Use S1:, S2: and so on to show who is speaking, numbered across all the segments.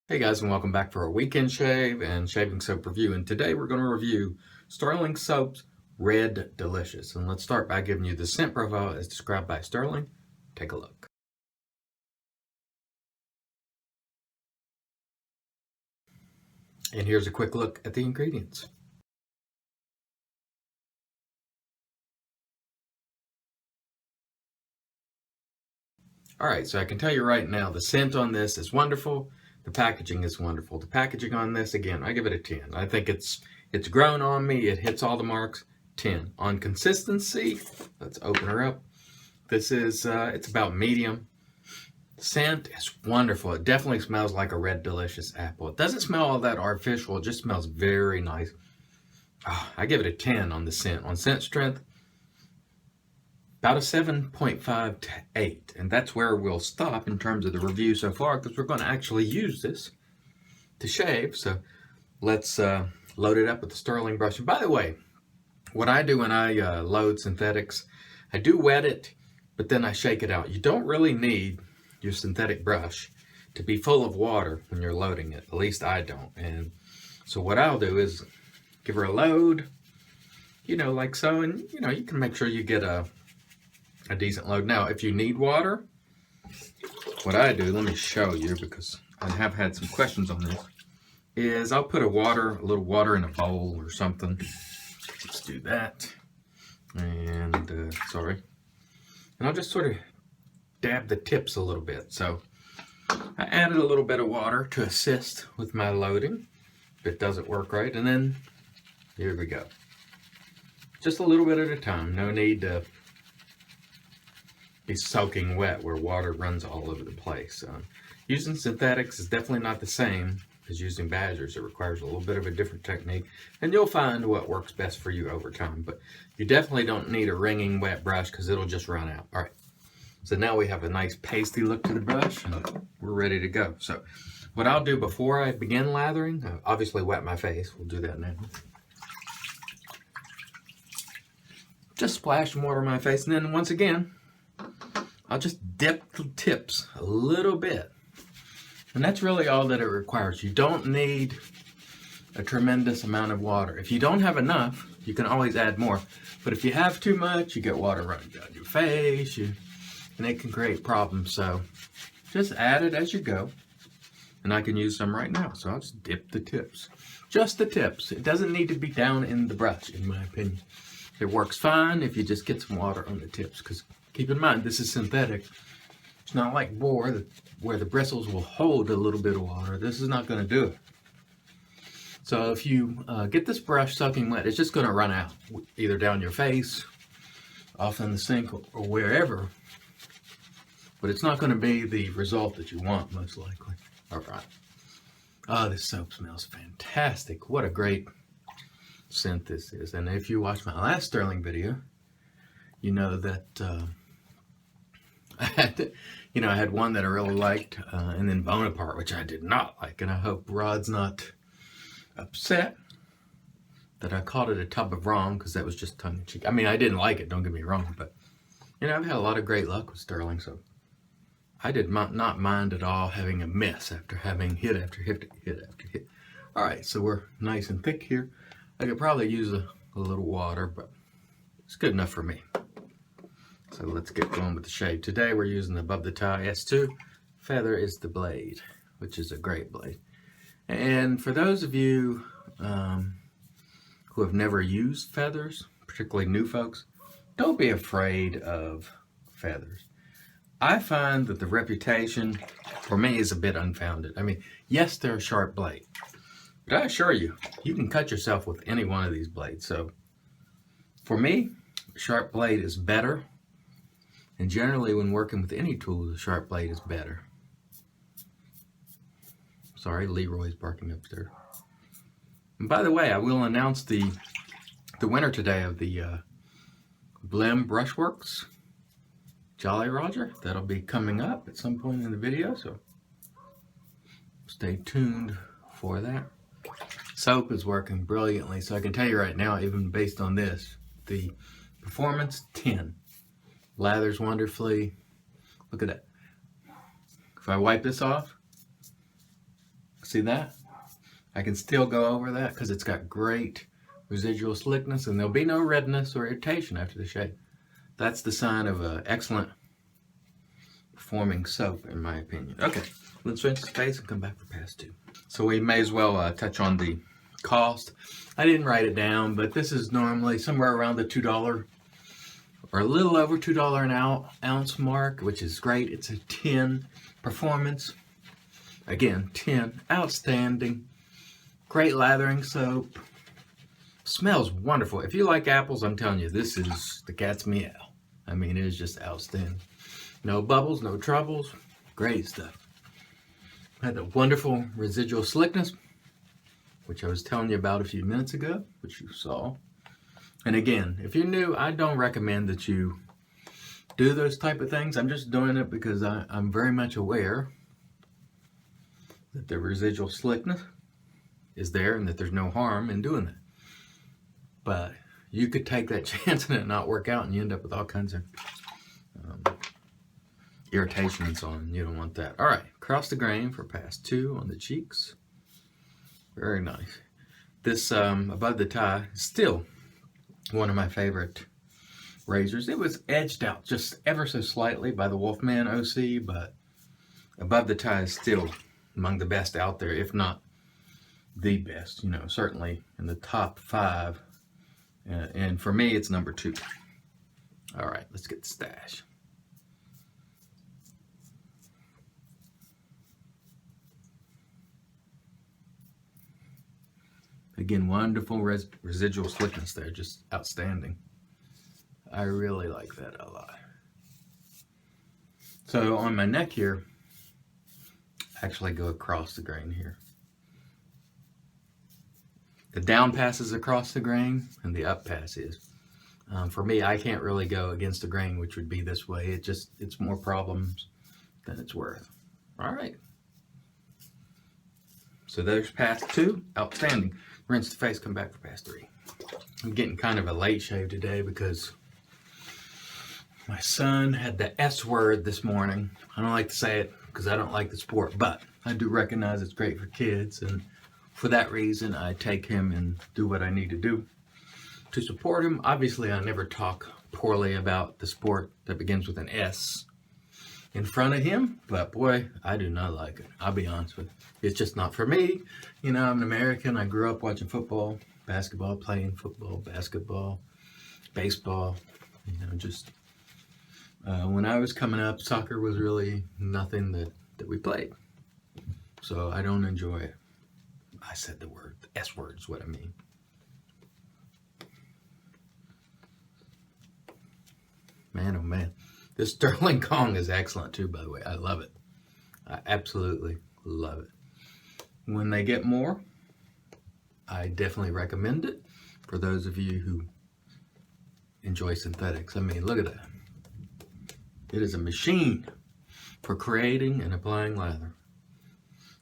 S1: Hey guys, and welcome back for our weekend shave and shaving soap review. And today we're going to review Stirling Soap's Red Delicious. And let's start by giving you the scent profile as described by Stirling. Take a look. And here's a quick look at the ingredients. Alright, so I can tell you right now, the scent on this is wonderful. The packaging is wonderful. The packaging on this, again, I give it a 10. I think it's grown on me. It hits all the marks. 10. On consistency, let's open her up. This is, it's about medium. Scent is wonderful. It definitely smells like a Red Delicious apple. It doesn't smell all that artificial. It just smells very nice. Oh, I give it a 10 on the scent. On scent strength, about a 7.5 to 8. And that's where we'll stop in terms of the review so far, because we're going to actually use this to shave. So let's load it up with the Stirling brush. And by the way, what I do when I load synthetics, I do wet it, but then I shake it out. You don't really need your synthetic brush to be full of water when you're loading it. At least I don't. And so what I'll do is give her a load, like so, and you can make sure you get a decent load. Now, if you need water, what I do, let me show you because I have had some questions on this, is I'll put a little water in a bowl or something. Let's do that. And sorry. And I'll just sort of dab the tips a little bit. So I added a little bit of water to assist with my loading if it doesn't work right. And then here we go. Just a little bit at a time. No need to be soaking wet where water runs all over the place. Using synthetics is definitely not the same as using badgers. It requires a little bit of a different technique, and you'll find what works best for you over time. But you definitely don't need a wringing wet brush because it'll just run out. All right, so now we have a nice pasty look to the brush and we're ready to go. So what I'll do before I begin lathering, obviously wet my face. We'll do that now. Just splash some water on my face, and then once again, I'll just dip the tips a little bit. And that's really all that it requires. You don't need a tremendous amount of water. If you don't have enough, you can always add more. But if you have too much, you get water running down your face, and it can create problems. So just add it as you go. And I can use some right now. So I'll just dip the tips. Just the tips. It doesn't need to be down in the brush, in my opinion. It works fine if you just get some water on the tips, because keep in mind, this is synthetic. It's not like boar where the bristles will hold a little bit of water. This is not going to do it. So if you get this brush soaking wet, it's just going to run out, either down your face, off in the sink, or wherever. But it's not going to be the result that you want, most likely. All right. Oh, this soap smells fantastic. What a great scent this is. And if you watched my last Stirling video, you know that I had one that I really liked, and then Bonaparte, which I did not like. And I hope Rod's not upset that I called it a tub of wrong, because that was just tongue-in-cheek. I mean, I didn't like it, don't get me wrong, but I've had a lot of great luck with Stirling, so I did not mind at all having a miss after having hit after hit after hit. All right, so we're nice and thick here. I could probably use a little water, but it's good enough for me. So let's get going with the shave. Today we're using Above the Tie S2. Feather is the blade, which is a great blade. And for those of you who have never used feathers, particularly new folks, don't be afraid of feathers. I find that the reputation, for me, is a bit unfounded. I mean, yes, they're a sharp blade, but I assure you, you can cut yourself with any one of these blades. So for me, a sharp blade is better. And generally, when working with any tool, the sharp blade is better. Sorry, Leroy's barking upstairs. And by the way, I will announce the winner today of the Blim Brushworks Jolly Roger. That'll be coming up at some point in the video, so stay tuned for that. Soap is working brilliantly, so I can tell you right now, even based on this, the performance, 10. Lathers wonderfully. Look at that. If I wipe this off, See that? I can still go over that because it's got great residual slickness, and there'll be no redness or irritation after the shave. That's the sign of an excellent performing soap, in my opinion. Okay, let's rinse the face and come back for pass 2. So we may as well touch on the cost. I didn't write it down, but this is normally somewhere around the $2 or a little over $2 an ounce mark, which is great. It's a 10 performance. Again, 10, outstanding. Great lathering soap. Smells wonderful. If you like apples, I'm telling you, this is the cat's meow. I mean, it is just outstanding. No bubbles, no troubles. Great stuff. Had a wonderful residual slickness, which I was telling you about a few minutes ago, which you saw. And again, if you're new, I don't recommend that you do those type of things. I'm just doing it because I'm very much aware that the residual slickness is there and that there's no harm in doing that. But you could take that chance and it not work out, and you end up with all kinds of irritation and so on. You don't want that. All right, across the grain for pass 2 on the cheeks. Very nice. This above the tie is still one of my favorite razors. It was edged out just ever so slightly by the Wolfman OC, but above the tie is still among the best out there, if not the best. You know, certainly in the top 5. And for me, it's number 2. All right, let's get the stash. Again, wonderful residual slickness there, just outstanding. I really like that a lot. So on my neck here, actually go across the grain here. The down pass is across the grain, and the up pass is. For me, I can't really go against the grain, which would be this way. It's more problems than it's worth. All right. So there's pass 2, outstanding. Rinse the face, come back for pass 3. I'm getting kind of a late shave today because my son had the S word this morning. I don't like to say it because I don't like the sport, but I do recognize it's great for kids, and for that reason, I take him and do what I need to do to support him. Obviously, I never talk poorly about the sport that begins with an S in front of him, but boy, I do not like it. I'll be honest with you. It's just not for me. You know, I'm an American. I grew up watching football, basketball, playing football, basketball, baseball. You know, just when I was coming up, soccer was really nothing that we played. So I don't enjoy it. I said the word, the S word is what I mean. Man, oh man. This Stirling Kong is excellent too, by the way. I love it. I absolutely love it. When they get more, I definitely recommend it for those of you who enjoy synthetics. I mean, look at that. It is a machine for creating and applying lather.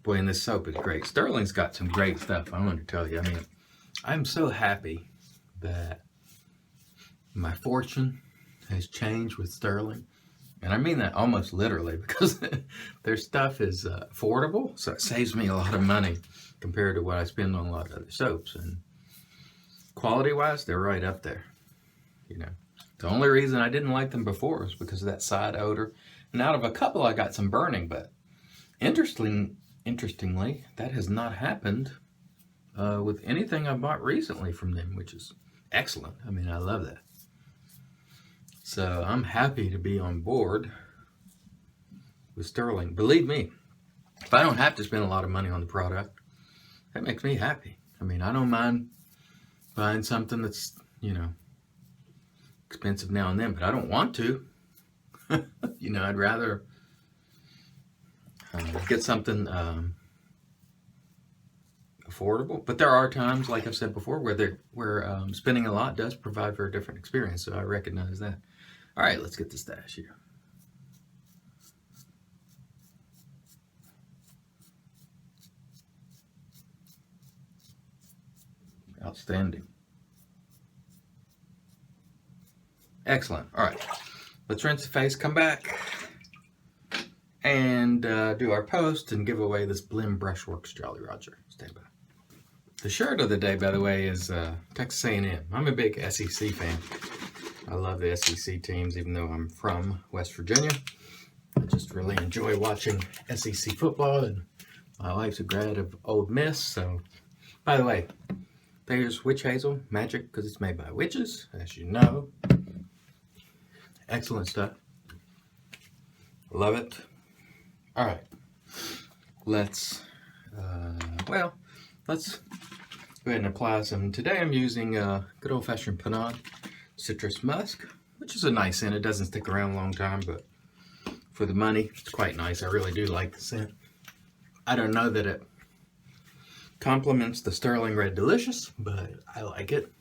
S1: Boy, and this soap is great. Stirling's got some great stuff, I want to tell you. I mean, I'm so happy that my fortune has changed with Stirling. And I mean that almost literally, because their stuff is affordable, so it saves me a lot of money compared to what I spend on a lot of other soaps. And quality-wise, they're right up there. You know, the only reason I didn't like them before was because of that side odor. And out of a couple, I got some burning, but interestingly, that has not happened with anything I bought recently from them, which is excellent. I mean, I love that. So I'm happy to be on board with Stirling. Believe me, if I don't have to spend a lot of money on the product, that makes me happy. I mean, I don't mind buying something that's, you know, expensive now and then, but I don't want to. You know, I'd rather get something affordable. But there are times, like I've said before, where spending a lot does provide for a different experience. So I recognize that. All right, let's get the stash here. Outstanding. Excellent. All right, let's rinse the face, come back, and and do our post and give away this Blim Brushworks Jolly Roger. Stay by. The shirt of the day, by the way, is Texas A&M. I'm a big SEC fan. I love the SEC teams, even though I'm from West Virginia. I just really enjoy watching SEC football, and my wife's a grad of Old Miss. So, by the way, there's witch hazel magic because it's made by witches, as you know. Excellent stuff. Love it. All right, let's go ahead and apply some. Today I'm using good old-fashioned Panade Citrus Musk, which is a nice scent. It doesn't stick around a long time, but for the money, it's quite nice. I really do like the scent. I don't know that it complements the Sterling Red Delicious, but I like it.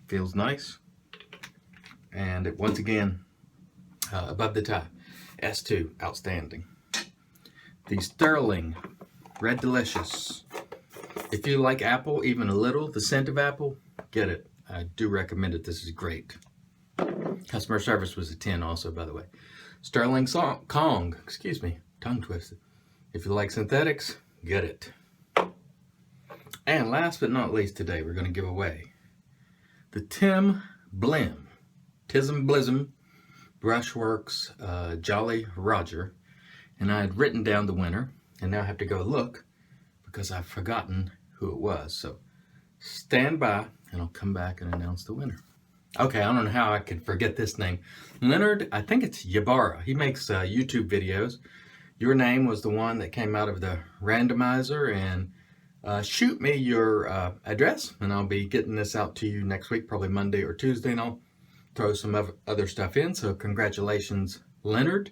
S1: Feels nice. And it, once again, above the tie, S2, outstanding. The Sterling Red Delicious. If you like apple, even a little, the scent of apple, get it. I do recommend it. This is great. Customer service was a 10 also, by the way. Sterling Kong, excuse me, tongue twisted. If you like synthetics, get it. And last but not least today, we're going to give away the Tism Blism Brushworks Jolly Roger. And I had written down the winner, and now I have to go look because I've forgotten who it was. So stand by, and I'll come back and announce the winner. Okay, I don't know how I could forget this name. Leonard, I think it's Ybarra. He makes YouTube videos. Your name was the one that came out of the randomizer, and shoot me your address, and I'll be getting this out to you next week, probably Monday or Tuesday, and I'll throw some other stuff in. So congratulations, Leonard.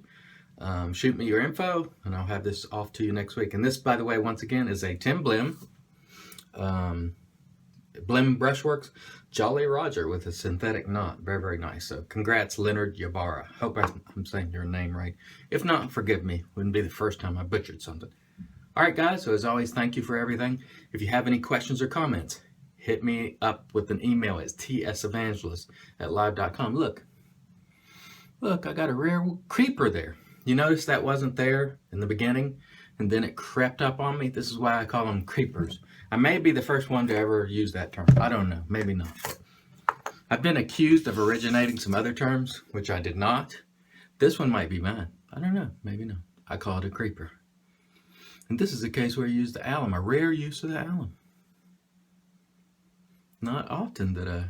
S1: Shoot me your info, and I'll have this off to you next week. And this, by the way, once again, is a Tim Blim Brushworks Jolly Roger with a synthetic knot. Very, very nice. So congrats, Leonard Ybarra. Hope I'm saying your name right. If not, forgive me. Wouldn't be the first time I butchered something. All right, guys. So as always, thank you for everything. If you have any questions or comments, hit me up with an email at tsevangelist@live.com. Look, I got a rare creeper there. You notice that wasn't there in the beginning, and then it crept up on me. This is why I call them creepers. I may be the first one to ever use that term. I don't know. Maybe not. I've been accused of originating some other terms, which I did not. This one might be mine. I don't know. Maybe not. I call it a creeper. And this is a case where I use the alum, a rare use of the alum. Not often that I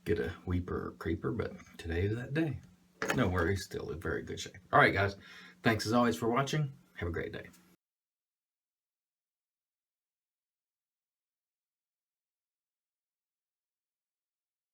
S1: get a weeper or creeper, but today is that day. No worries, still in very good shape. All right, guys. Thanks as always for watching. Have a great day.